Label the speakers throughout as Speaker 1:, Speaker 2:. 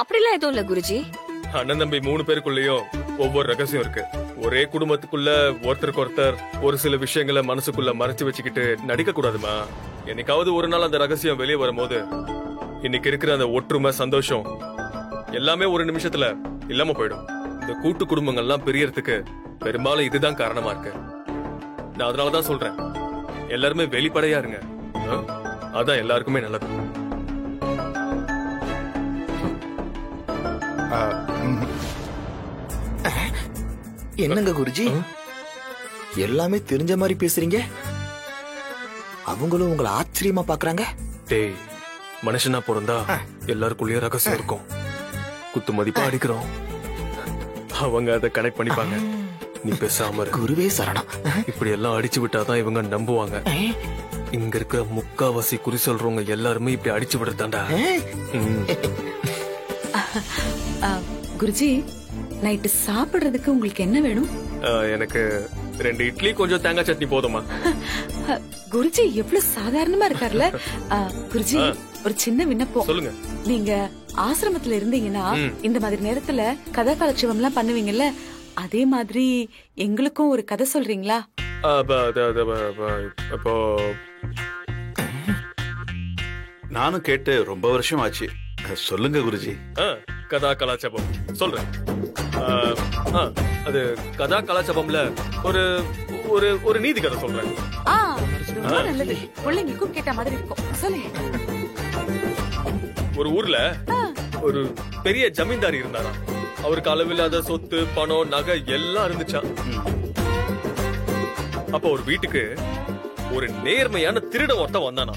Speaker 1: அப்படிலாம் எதுவும் இல்ல குருஜி.
Speaker 2: அண்ணன் தம்பி 3 பேருக்குள்ளயும் ஒவ்வொரு ரகசியம் இருக்கு. ஒரே குடும்பத்துக்குள்ள ஒருத்தருக்கு ஒருத்தர் ஒரு சில விஷயங்களை மனசுக்குள்ள மறைச்சு வச்சுக்கிட்டு நடிக்க கூடாதுமா. என்னைக்காவது ஒரு நாள் அந்த ரகசியம் வெளியே வரும்போது இன்னைக்கு இருக்கிற அந்த ஒற்றுமை சந்தோஷம் எல்லாமே ஒரு நிமிஷத்துல இல்லாம போயிடும். இந்த கூட்டு குடும்பங்கள்லாம் பிரியறதுக்கு பெரும்பாலும் இதுதான் காரணமா இருக்கு. நான் அதனாலதான் சொல்றேன், எல்லாருமே வெளிப்படையா இருங்க. அதான் எல்லாருக்குமே நல்லது.
Speaker 3: என்னங்க குருஜி, எல்லாமே தெரிஞ்ச மாதிரி பேசுறீங்க. அவங்களும் உங்களை ஆச்சரியமா பாக்குறாங்க.
Speaker 2: டேய், மனுஷனா பிறந்தா எல்லாருக்குள்ளேயும் ரகசியம் இருக்கும். குத்து மதிப்பா அடிக்கிறோம், அவங்க அதை கனெக்ட் பண்ணிப்பாங்க. நீ பேசாம
Speaker 3: குருவே சரணம்.
Speaker 2: இப்படி எல்லாம் அடிச்சு விட்டாதான் இவங்க நம்புவாங்க. இங்க இருக்கிற முக்காவாசி குறி சொல்றவங்க எல்லாருமே இப்படி அடிச்சு விடுறதாண்டா.
Speaker 4: குருஜி, நைட்டு சாப்பிடுறதுக்கு உங்களுக்கு என்ன வேணும்?
Speaker 2: எனக்கு 2 இட்லி கொஞ்சம் தேங்காய் சட்னி போதுமா?
Speaker 4: குருஜி எவ்வளவு சாதாரணமா இருக்காருல்ல. குருஜி, ஒரு சின்ன விண்ணப்பம்.
Speaker 2: சொல்லுங்க.
Speaker 4: நீங்க ஆசிரமத்துல இருந்தீங்கன்னா இந்த மாதிரி நேரத்துல கதை காலட்சேபம் எல்லாம் பண்ணுவீங்கல்ல, அதே மாதிரி எங்களுக்கும் ஒரு கதை சொல்றீங்களா?
Speaker 2: அப்போ
Speaker 5: நானும் கேட்டு ரொம்ப வருஷம் ஆச்சு. சொல்லுங்க குருஜி.
Speaker 2: கதா கலாச்சாரம் சொல்றேன். அது கதா கலாச்சாரம்ல ஒரு ஒரு ஒரு நீதி கதை சொல்றேன்.
Speaker 4: ரொம்ப நல்லது. பிள்ளைங்களுக்கும் கேட்ட மாதிரி இருக்கும். சொல்லுங்க.
Speaker 2: ஒரு ஊர்ல ஒரு பெரிய ஜமீன்தார் இருந்தாரா. அவருக்கு அளவில்லாத சொத்து, பணம், நகை எல்லாம் இருந்துச்சான். அப்ப ஒரு வீட்டுக்கு ஒரு நேர்மையான திருட ஒருத்தன் வந்தானா.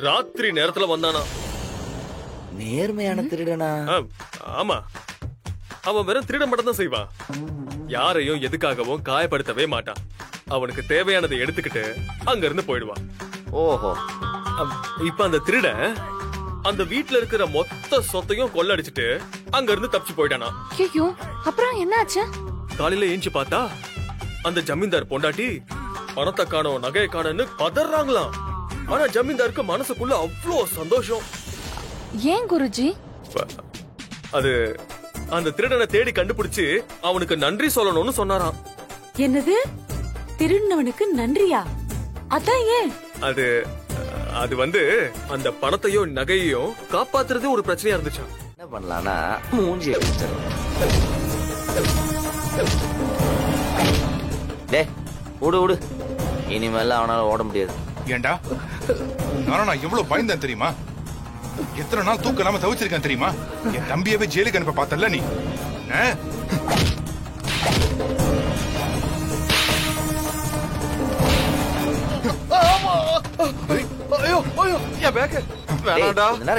Speaker 2: ராத்திரி நேரத்துல வந்தானா.
Speaker 3: நேர்மையான திருடனா?
Speaker 2: ஆமா. அவன் வெறும் திருட மட்டும் தான் செய்வான். யாரையும் எதுக்காகவும் காயப்படுத்தவே மாட்டான். அவனுக்கு தேவையானதை எடுத்துக்கிட்டு அங்க இருந்து போயிடுவான்.
Speaker 3: ஓஹோ.
Speaker 2: இப்ப அந்த திருடன் அந்த வீட்டுல இருக்கிற மொத்த சொத்தையும் கொள்ளடிச்சிட்டு அங்க இருந்து தப்பிச்சு போயிட்டானா.
Speaker 1: ஐயோ, அப்புறம் என்ன ஆச்சு?
Speaker 2: காலையில ஏஞ்சி பார்த்தா அந்த ஜமீன்தார் பொண்டாட்டி பணத்தை காணோம், நகையை காணோன்னு பதறாங்களாம். ஆனா ஜமீன்தாருக்கு மனசுக்குள்ள அவ்வளோ சந்தோஷம்.
Speaker 1: ஏன் குருஜி?
Speaker 2: அது அந்த திருடனை தேடி கண்டுபிடிச்சு அவனுக்கு நன்றி சொல்லணும்னு சொன்னாராம்.
Speaker 4: என்னது? திருடனவனுக்கு நன்றியா? அதான் ஏன்?
Speaker 2: அது அது வந்து அந்த பணத்தையும் நகையையும் காப்பாத்துறது ஒரு பிரச்சனையா இருந்துச்சா.
Speaker 3: என்ன பண்ணலாம்னா மூஞ்சி அடிச்சிடலாம். டே, விடு. இனிமேல அவனால ஓட முடியாது.
Speaker 6: ஏண்டா நான் எவ்வளவு பயந்தேன் தெரியுமா? எத்தனை நாள் தூக்கம் இல்லாம தவிச்சிருக்கேன் தெரியுமா? என் தம்பியவே ஜெயிலுக்கு அனுப்ப பார்த்தல நீ.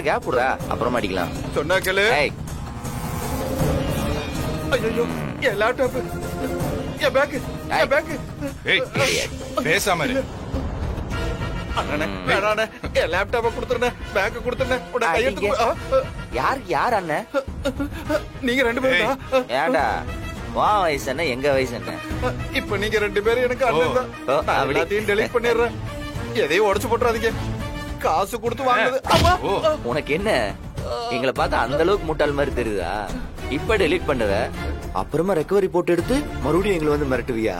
Speaker 3: கேப் விடுறா, அப்புறமா அடிக்கலாம்.
Speaker 2: சொன்னா கேளு. ஐயோ, என் லேப்டாப், என் பேக், என் பேக்.
Speaker 6: ஏய், பேசாம இரு.
Speaker 2: லேப்டாப்ப குடுத்துறேன், பேக்க குடுத்துறேன்.
Speaker 3: யார் அண்ணன்?
Speaker 2: நீங்க 2 பேரும்.
Speaker 3: ஏண்டா, வா வயசு என்ன, எங்க வயசு என்ன?
Speaker 2: இப்ப நீங்க 2 பேரும் எனக்கு அண்ணன் தான். எல்லாத்தையும் டெலீட் பண்ணிடுறேன். எதையும் உடைச்சு போட்டுறாதீங்க. காசு கொடுத்து வாங்குது.
Speaker 3: உனக்கு என்ன, எங்களை பார்த்தா அந்த அளவுக்கு முட்டாள் மாதிரி தெரியுதா? இப்ப டெலீட் பண்ணுவ, அப்புறமா ரெக்கவரி போட்டு எடுத்து மறுபடியும் எங்களை வந்து மிரட்டுவியா?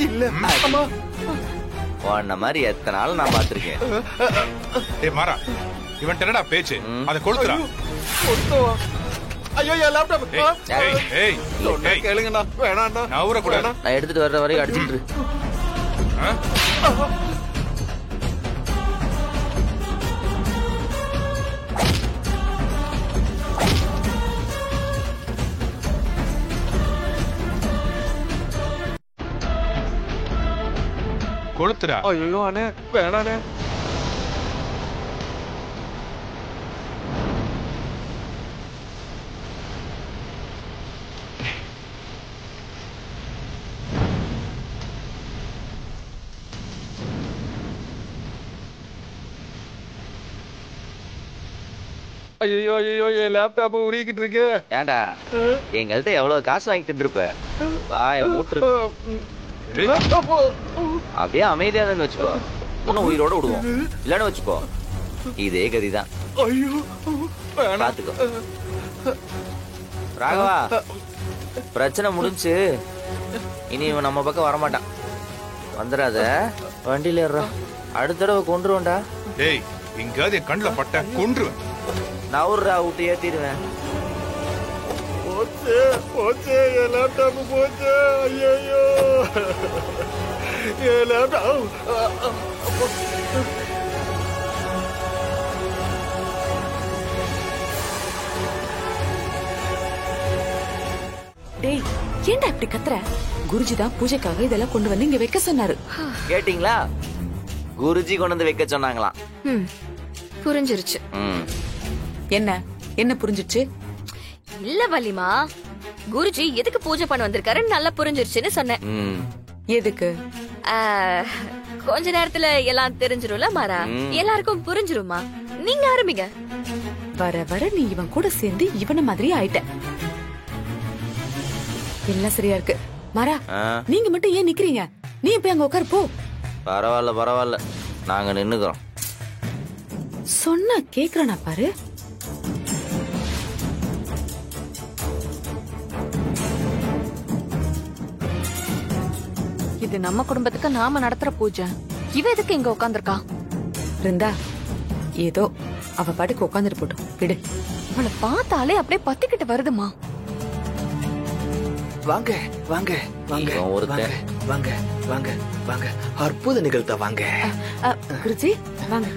Speaker 2: இல்ல,
Speaker 3: உன்ன மாதிரி எத்தனை நாள் நான் பாத்திருக்கேன்.
Speaker 6: ஏய் மாறா, இவன் என்னடா பேச்சு? அதை கொளுத்துறா.
Speaker 2: ஐயோ, என் லேப்டாப்.
Speaker 6: கேளுங்கண்ணா, வேணாண்டா. நான் ஊற கூட
Speaker 3: நான் எடுத்துட்டு வர்ற வரைக்கும் அடிச்சுட்டு.
Speaker 6: கொளுத்துறா.
Speaker 2: ஐயோ அண்ணே, வேணாண்ணே. ஐயோ, என் லேப்டாப் உருகிட்டு இருக்கு.
Speaker 3: ஏண்டா, எங்கள்கிட்ட எவ்வளவு காசு வாங்கிட்டு இருப்ப? அப்படியே அமைதியா தான் வச்சுக்கோ, உன்னை உயிரோட விடுவோம். இல்லன்னு வச்சுக்கோ, இதே கதிதான்.
Speaker 2: ஐயோ,
Speaker 3: பாத்துக்கோ. ராகவா பிரச்சனை முடிஞ்சு இனி இவன் நம்ம பக்கம் வரமாட்டான். வந்துடாத, வண்டியில ஏறா. அடுத்த தடவை கொண்டுருவேன்டா.
Speaker 6: டேய் எங்காவது என் கண்ணுல பட்ட கொன்றுவேன்.
Speaker 3: நவுர்ரா விட்டு ஏத்திடுவேன்.
Speaker 2: போச்சு போச்சு, என் லேப்டாப் போச்சு. ஐயோ என் லேப்டாப்.
Speaker 4: டேய் ஏன்டா இப்படி கத்துற? குருஜி தான் பூஜைக்காக இதெல்லாம் கொண்டு வந்து இங்க வைக்க சொன்னாரு.
Speaker 3: கேட்டீங்களா? குருஜி கொண்டு வந்து வைக்க சொன்னாங்களாம்.
Speaker 1: புரிஞ்சிருச்சு.
Speaker 4: என்ன என்ன புரிஞ்சிச்சு?
Speaker 1: இல்ல வள்ளிமா, குருஜி எதுக்கு பூஜை பண்ண வந்திருக்காருன்னு நல்லா புரிஞ்சிருச்சுன்னு சொன்னேன்.
Speaker 4: எதுக்கு?
Speaker 1: கொஞ்ச நேரத்துல எல்லாம் தெரிஞ்சிரும்ல மாறா. எல்லாருக்கும் புரிஞ்சிருமா? நீங்க ஆரம்பிங்க.
Speaker 4: வர வர நீ இவன் கூட சேர்ந்து இவன மாதிரி ஆயிட்ட. எல்லாம் சரியா இருக்கு. மாறா, நீங்க மட்டும் ஏன் நிக்கிறீங்க? நீ போய் அங்க உட்காரு போ.
Speaker 3: பரவாயில்ல பரவாயில்ல, நாங்க நின்னுக்கிறோம்.
Speaker 4: சொன்னா கேக்குறானா பாரு.
Speaker 1: இது நம்ம குடும்பத்துக்கு நாம நடத்துற பூஜை. இவ எதுக்கு இங்க உட்கார்ந்திருக்கா?
Speaker 4: இருந்தா ஏதோ அவ பாட்டுக்கு உட்காந்துட்டு போட்டோம், விடு.
Speaker 1: அவளை பார்த்தாலே அப்படியே பத்திக்கிட்டு வருதுமா.
Speaker 7: வாங்க வாங்க வாங்க
Speaker 3: இவன் ஒருத்தன்.
Speaker 7: வாங்க வாங்க வாங்க வாங்க, அற்புத நிகழ்த்த வாங்க.
Speaker 4: குருஜி வாங்க.